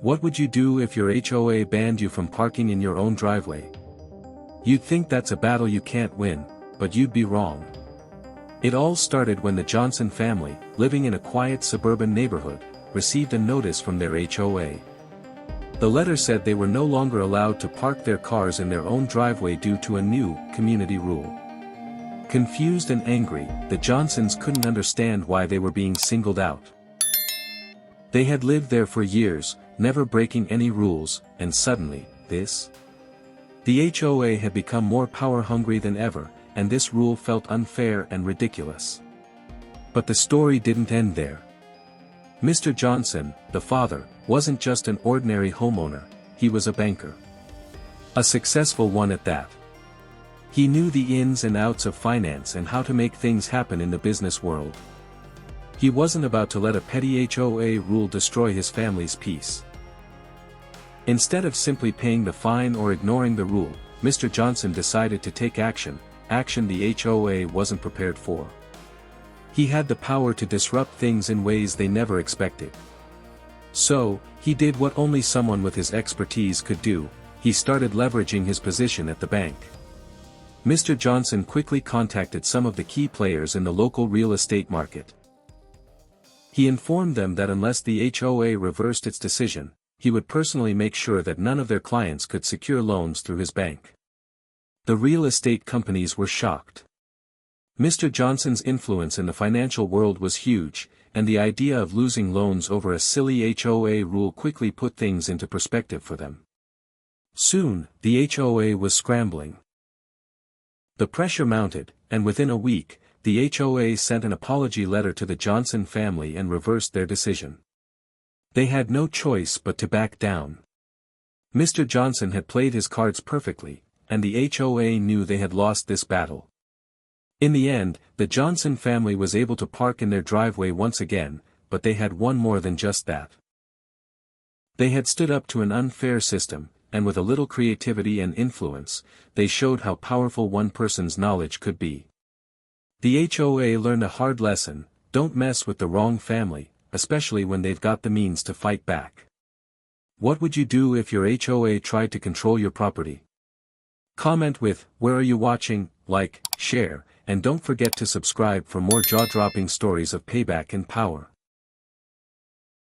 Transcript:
What would you do if your HOA banned you from parking in your own driveway? You'd think that's a battle you can't win, but you'd be wrong. It all started when the Johnson family, living in a quiet suburban neighborhood, received a notice from their HOA. The letter said they were no longer allowed to park their cars in their own driveway due to a new community rule. Confused and angry, the Johnsons couldn't understand why they were being singled out. They had lived there for years, never breaking any rules, and suddenly, this? The HOA had become more power-hungry than ever, and this rule felt unfair and ridiculous. But the story didn't end there. Mr. Johnson, the father, wasn't just an ordinary homeowner, he was a banker. A successful one at that. He knew the ins and outs of finance and how to make things happen in the business world. He wasn't about to let a petty HOA rule destroy his family's peace. Instead of simply paying the fine or ignoring the rule, Mr. Johnson decided to take action the HOA wasn't prepared for. He had the power to disrupt things in ways they never expected. So, he did what only someone with his expertise could do, he started leveraging his position at the bank. Mr. Johnson quickly contacted some of the key players in the local real estate market. He informed them that unless the HOA reversed its decision, he would personally make sure that none of their clients could secure loans through his bank. The real estate companies were shocked. Mr. Johnson's influence in the financial world was huge, and the idea of losing loans over a silly HOA rule quickly put things into perspective for them. Soon, the HOA was scrambling. The pressure mounted, and within a week, the HOA sent an apology letter to the Johnson family and reversed their decision. They had no choice but to back down. Mr. Johnson had played his cards perfectly, and the HOA knew they had lost this battle. In the end, the Johnson family was able to park in their driveway once again, but they had won more than just that. They had stood up to an unfair system, and with a little creativity and influence, they showed how powerful one person's knowledge could be. The HOA learned a hard lesson: don't mess with the wrong family, especially when they've got the means to fight back. What would you do if your HOA tried to control your property? Comment with, where are you watching, like, share, and don't forget to subscribe for more jaw-dropping stories of payback and power.